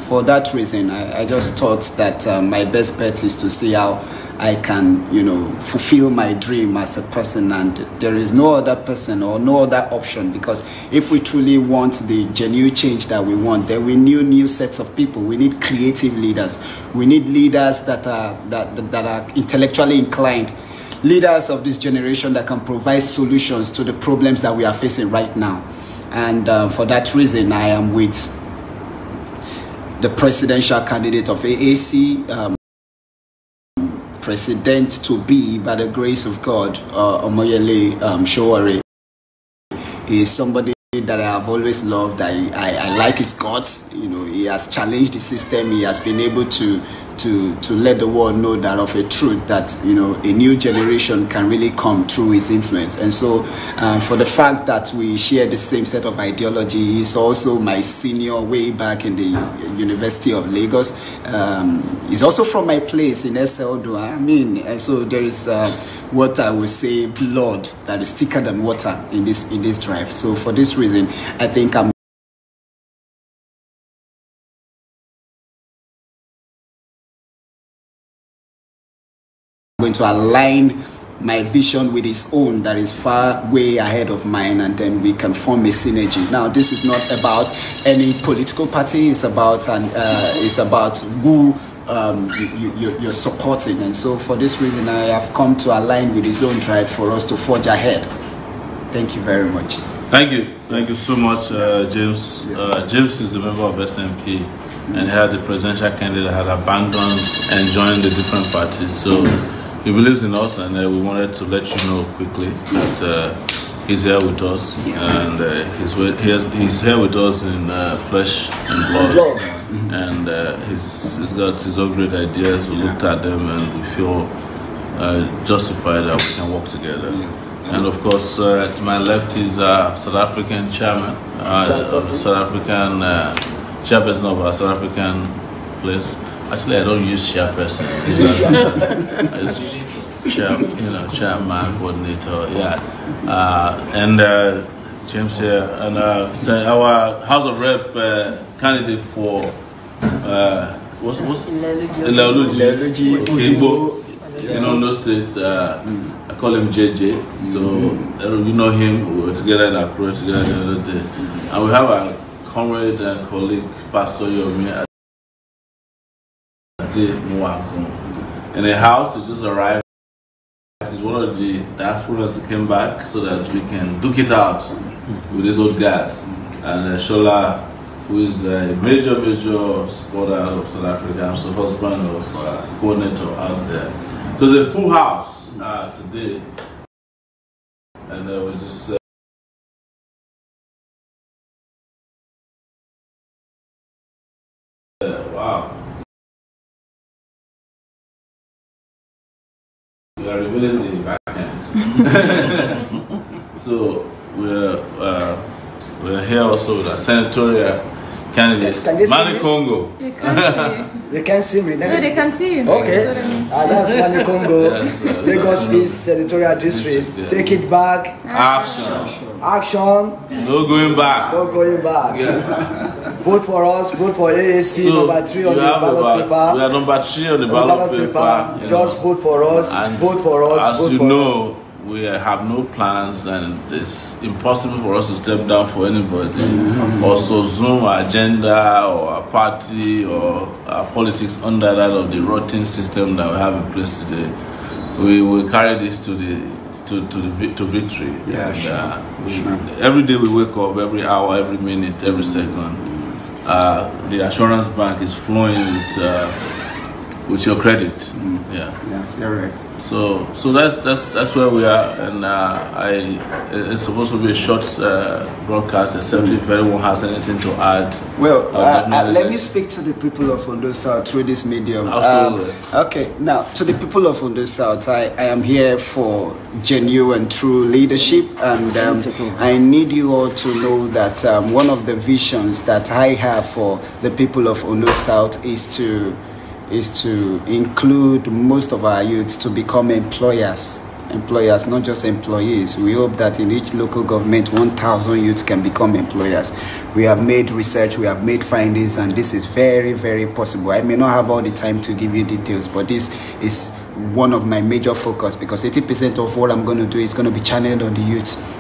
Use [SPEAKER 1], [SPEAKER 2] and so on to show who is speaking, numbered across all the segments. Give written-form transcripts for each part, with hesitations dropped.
[SPEAKER 1] for that reason, I just thought that my best bet is to see how I can, fulfill my dream as a person, and there is no other person or no other option, because if we truly want the genuine change that we want, then we need new sets of people. We need creative leaders. We need leaders that are intellectually inclined, leaders of this generation that can provide solutions to the problems that we are facing right now. And for that reason, I am with the presidential candidate of AAC, President to be, by the grace of God, Omoyele Sowore. He is somebody that I have always loved. I like his guts. He has challenged the system. He has been able to let the world know that of a truth that a new generation can really come through his influence. And so for the fact that we share the same set of ideology, he's also my senior way back in the University of Lagos. He's also from my place in SNP Ondo. And so there is what I would say blood that is thicker than water in this drive. So for this reason, I think I'm going to align my vision with his own that is far way ahead of mine, and then we can form a synergy. Now, this is not about any political party. It's about who you're supporting. And so for this reason, I have come to align with his own drive for us to forge ahead. Thank you very much.
[SPEAKER 2] Thank you so much, James. James is a member of SNP, and he had the presidential candidate had abandoned and joined the different parties. So he believes in us, and we wanted to let you know quickly that he's here with us, and he's here with us in flesh and blood, and he's got his own great ideas. We looked at them, and we feel justified that we can work together. And of course, to my left is South African chairman, South African chairperson of our South African place. Actually, I don't use chairperson. It's chairman, coordinator. And James here, and so our House of Rep candidate for what's in Ondo State. I call him JJ. So you know him. We were together in Accra together the other day, and we have a comrade and colleague, Pastor Yomi. In the house, he just arrived. He's one of the diasporas that came back so that we can duke it out with these old guys. And Shola, who is a major supporter of South Africa, so husband of coordinator out there. So it's a full house today, and we just. Wow. We are revealing the back end. So we're here also with our Senatorial candidates. Mani Congo.
[SPEAKER 3] They can't see you.
[SPEAKER 4] They can't see me.
[SPEAKER 3] No, they can see you.
[SPEAKER 4] Okay. That's Mani Congo. Yes, Lagos East Senatorial District. Yes. Take it back. Action.
[SPEAKER 2] No going back.
[SPEAKER 4] No going back.
[SPEAKER 2] Yes.
[SPEAKER 4] Vote for us. Vote for AAC.
[SPEAKER 2] So
[SPEAKER 4] number 3 on the ballot paper.
[SPEAKER 2] We are number 3 on the ballot paper.
[SPEAKER 4] Just vote for us.
[SPEAKER 2] And
[SPEAKER 4] vote for us.
[SPEAKER 2] As you know, we have no plans, and it's impossible for us to step down for anybody, or so zoom our agenda or our party or our politics under that of the rotten system that we have in place today. We will carry this to victory.
[SPEAKER 1] Yeah,
[SPEAKER 2] Every day we wake up, every hour, every minute, every second, the assurance bank is flowing with your credit. Yeah,
[SPEAKER 1] you're right.
[SPEAKER 2] So that's where we are, and it's supposed to be a short broadcast, except if anyone has anything to add.
[SPEAKER 1] Well, let me speak to the people of Ondo South through this medium.
[SPEAKER 2] Absolutely.
[SPEAKER 1] Okay, now to the people of Ondo South, I am here for genuine and true leadership, and I need you all to know that one of the visions that I have for the people of Ondo South is to include most of our youths to become employers. employers, not just employees. We hope that in each local government, 1,000 youths can become employers. We have made research, we have made findings, and this is very, very possible. I may not have all the time to give you details, but this is one of my major focus, because 80% of what I'm going to do is going to be channeled on the youth.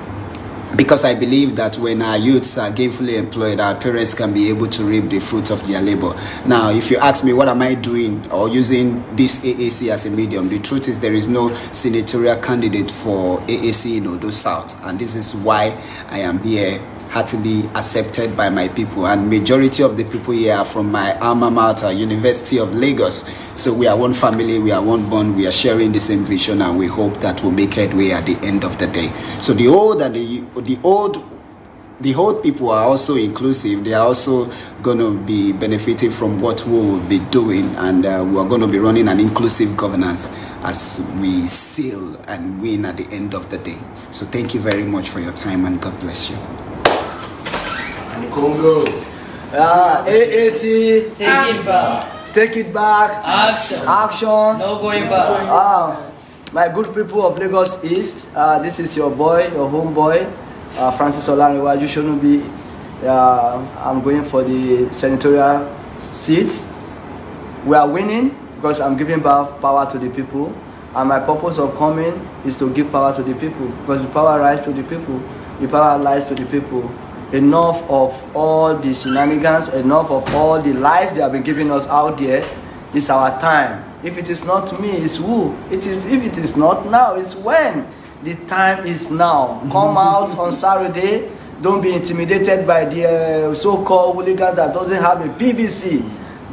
[SPEAKER 1] Because I believe that when our youths are gainfully employed, our parents can be able to reap the fruits of their labor. Now, if you ask me what am I doing or using this AAC as a medium, the truth is there is no senatorial candidate for AAC in Ondo South. And this is why I am here, heartily accepted by my people. And majority of the people here are from my alma mater, University of Lagos. So we are one family, we are one bond, we are sharing the same vision, and we hope that we'll make headway at the end of the day. So the old and the old people are also inclusive. They are also going to be benefiting from what we will be doing, and we are going to be running an inclusive governance as we seal and win at the end of the day. So thank you very much for your time, and God bless you.
[SPEAKER 4] Congo. AAC.
[SPEAKER 3] Take it back.
[SPEAKER 4] Take it back.
[SPEAKER 3] Action.
[SPEAKER 4] Action.
[SPEAKER 3] No going back.
[SPEAKER 4] My good people of Lagos East, this is your boy, your homeboy, Francis Olanrewaju Shonubi. I'm going for the senatorial seat. We are winning because I'm giving back power to the people. And my purpose of coming is to give power to the people, because the power lies to the people. The power lies to the people. Enough of all the shenanigans, enough of all the lies they have been giving us out there. It's our time. If it is not me, it's who? If it is not now, it's when. The time is now. Come out on Saturday. Don't be intimidated by the so-called hooligans that doesn't have a PVC.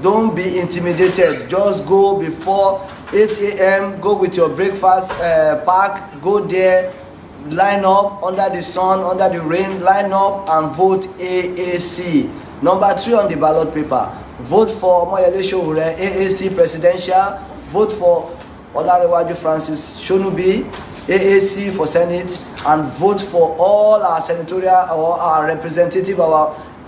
[SPEAKER 4] Don't be intimidated. Just go before 8 a.m. Go with your breakfast pack. Go there. Line up under the sun, under the rain, line up and vote AAC. Number 3 on the ballot paper. Vote for Omoyele Sowore, AAC presidential. Vote for Olanrewaju Francis Shonubi, AAC for Senate. And vote for all our senatorial or our representative,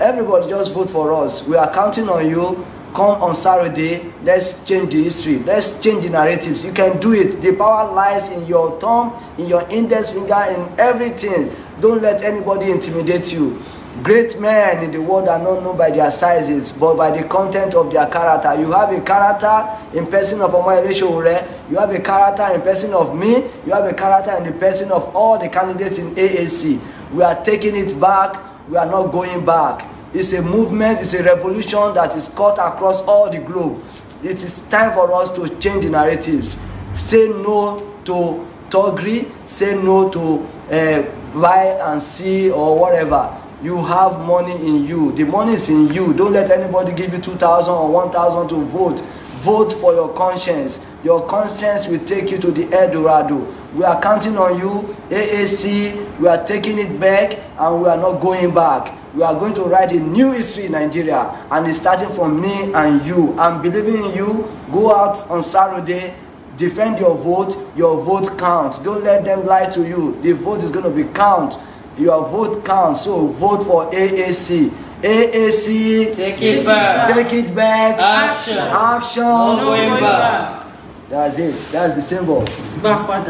[SPEAKER 4] everybody just vote for us. We are counting on you. Come on Saturday, let's change the history, let's change the narratives. You can do it. The power lies in your thumb, in your index finger, in everything. Don't let anybody intimidate you. Great men in the world are not known by their sizes, but by the content of their character. You have a character in person of Omoyele Sowore, you have a character in person of me, you have a character in the person of all the candidates in AAC. We are taking it back, we are not going back. It's a movement, it's a revolution that is cut across all the globe. It is time for us to change the narratives. Say no to thuggery, say no to buy and see or whatever. You have money in you. The money is in you. Don't let anybody give you 2,000 or 1,000 to vote. Vote for your conscience. Your conscience will take you to the El Dorado. We are counting on you, AAC. We are taking it back, and we are not going back. We are going to write a new history in Nigeria, and it's starting from me and you. I'm believing in you. Go out on Saturday, defend your vote counts. Don't let them lie to you. The vote is going to be count. Your vote counts, so vote for AAC. AAC,
[SPEAKER 3] take it back.
[SPEAKER 4] Take it back.
[SPEAKER 3] Action.
[SPEAKER 4] Action.
[SPEAKER 3] No going back.
[SPEAKER 4] That's it. That's the symbol.
[SPEAKER 3] Backward.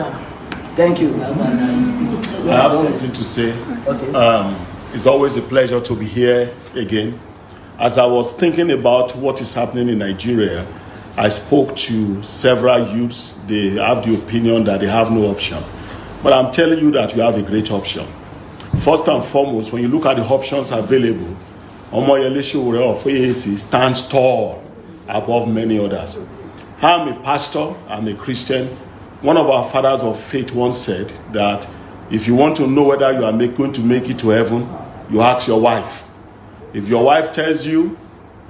[SPEAKER 4] Thank you.
[SPEAKER 5] I have something to say.
[SPEAKER 4] Okay.
[SPEAKER 5] It's always a pleasure to be here again. As I was thinking about what is happening in Nigeria, I spoke to several youths. They have the opinion that they have no option. But I'm telling you that you have a great option. First and foremost, when you look at the options available, Omoyele Sowore of AAC stands tall above many others. I'm a pastor, I'm a Christian. One of our fathers of faith once said that if you want to know whether you are going to make it to heaven, you ask your wife. If your wife tells you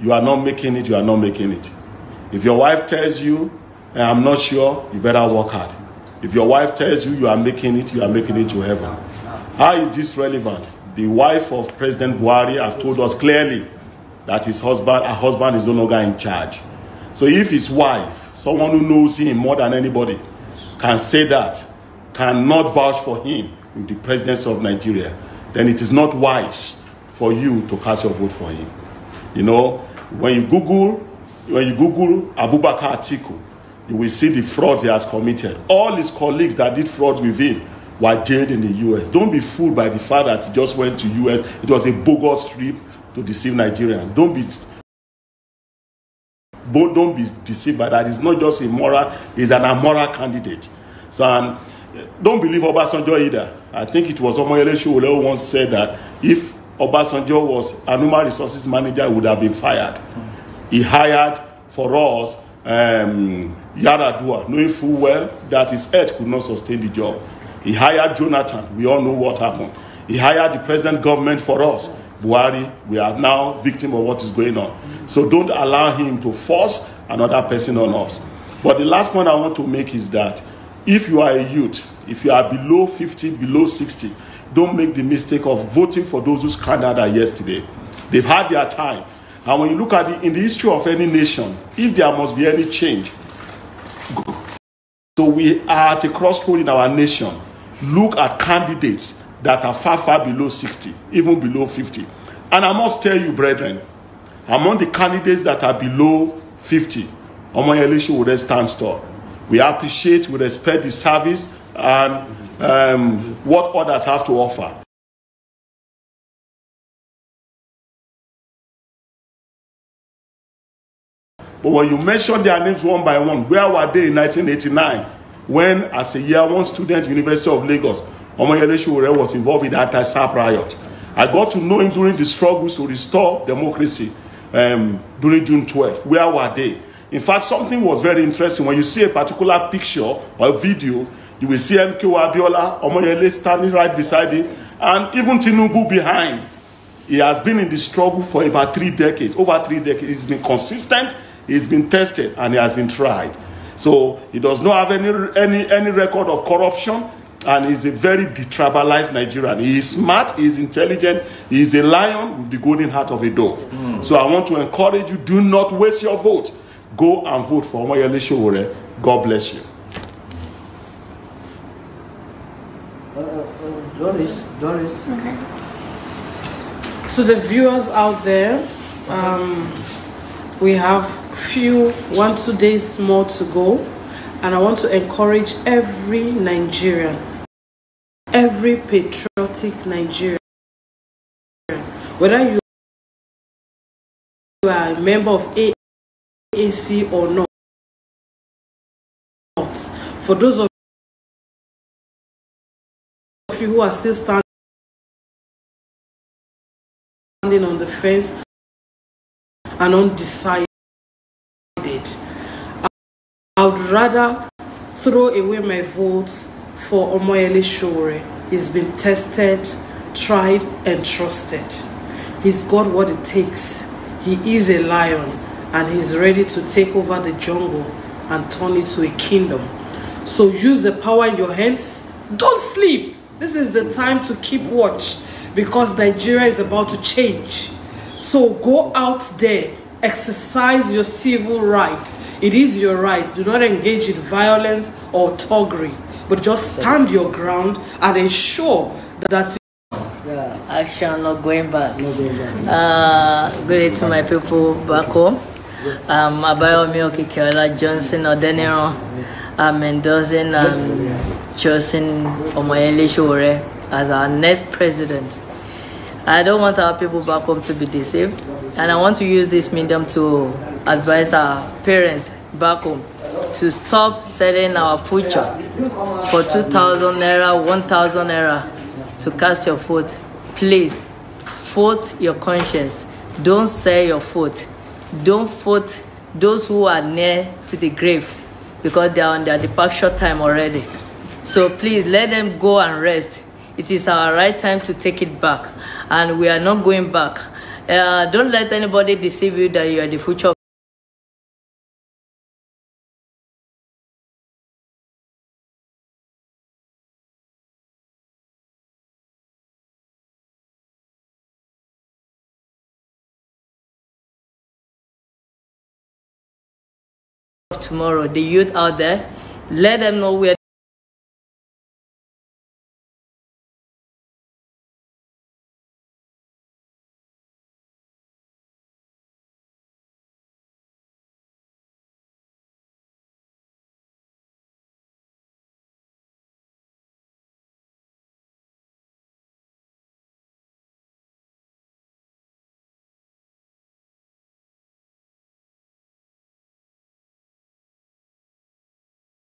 [SPEAKER 5] you are not making it, you are not making it. If your wife tells you, I'm not sure, you better work hard. If your wife tells you you are making it to heaven. How is this relevant? The wife of President Buhari has told us clearly that her husband is no longer in charge. So if his wife, someone who knows him more than anybody, can say that, cannot vouch for him in the presidency of Nigeria, then it is not wise for you to cast your vote for him. You know, when you Google Abubakar Atiku, you will see the fraud he has committed. All his colleagues that did fraud with him were jailed in the US. Don't be fooled by the fact that he just went to US. It was a bogus trip to deceive Nigerians. Don't be deceived by that. He's not just immoral, he's an amoral candidate. So, and don't believe Obasanjo either. I think it was Omoyele Sowore who once said that if Obasanjo was a human resources manager, he would have been fired. He hired for us Yaradua, knowing full well that his head could not sustain the job. He hired Jonathan. We all know what happened. He hired the present government for us. Buhari, we are now victim of what is going on. So don't allow him to force another person on us. But the last point I want to make is that if you are a youth, if you are below 50, below 60, don't make the mistake of voting for those who scandaled yesterday. They've had their time. And when you look at in the history of any nation, if there must be any change, so we are at a crossroad in our nation. Look at candidates that are far, far below 60, even below 50. And I must tell you, brethren, among the candidates that are below 50, Omoyele Sowore stands tall. We appreciate, we respect the service and what others have to offer. But when you mention their names one by one, where were they in 1989 when, as a year one student, University of Lagos, Omoyele Sowore was involved in the anti-SAP riot? I got to know him during the struggles to restore democracy during June 12th. Where were they? In fact, something was very interesting. When you see a particular picture or video, you will see MK Abiola, Omoyele standing right beside him, and even Tinubu behind. He has been in the struggle for about 3 decades, over 3 decades. He's been consistent, he's been tested, and he has been tried. So he does not have any record of corruption, and he's a very detribalized Nigerian. He is smart, he is intelligent, he is a lion with the golden heart of a dove. So I want to encourage you, do not waste your vote. Go and vote for Omoyele Sowore. God bless you.
[SPEAKER 4] Doris.
[SPEAKER 3] Okay. To the viewers out there, we have 1-2 days more to go, and I want to encourage every Nigerian, every patriotic Nigerian, whether you are a member of AAC or not, for those of you who are still standing on the fence and undecided, I would rather throw away my votes for Omoyele Sowore. He's been tested, tried, and trusted. He's got what it takes. He is a lion, and he's ready to take over the jungle and turn it to a kingdom. So use the power in your hands. Don't sleep. This is the time to keep watch, because Nigeria is about to change. So go out there, exercise your civil right. It is your right. Do not engage in violence or thuggery, but just stand your ground and ensure that
[SPEAKER 6] action, not going back.
[SPEAKER 4] No going back.
[SPEAKER 6] Good day to my people back home. Abayomi Okikiola Johnson Odeniro. I'm endorsing choosing Omoyele Sowore as our next president. I don't want our people back home to be deceived, and I want to use this medium to advise our parents back home to stop selling our future for 2,000 naira, 1,000 naira to cast your vote. Please vote your conscience. Don't sell your vote. Don't vote those who are near to the grave, because they are on their departure time already. So please let them go and rest. It is our right time to take it back, and we are not going back. Don't let anybody deceive you that you are the future. Tomorrow, the youth out there, let them know where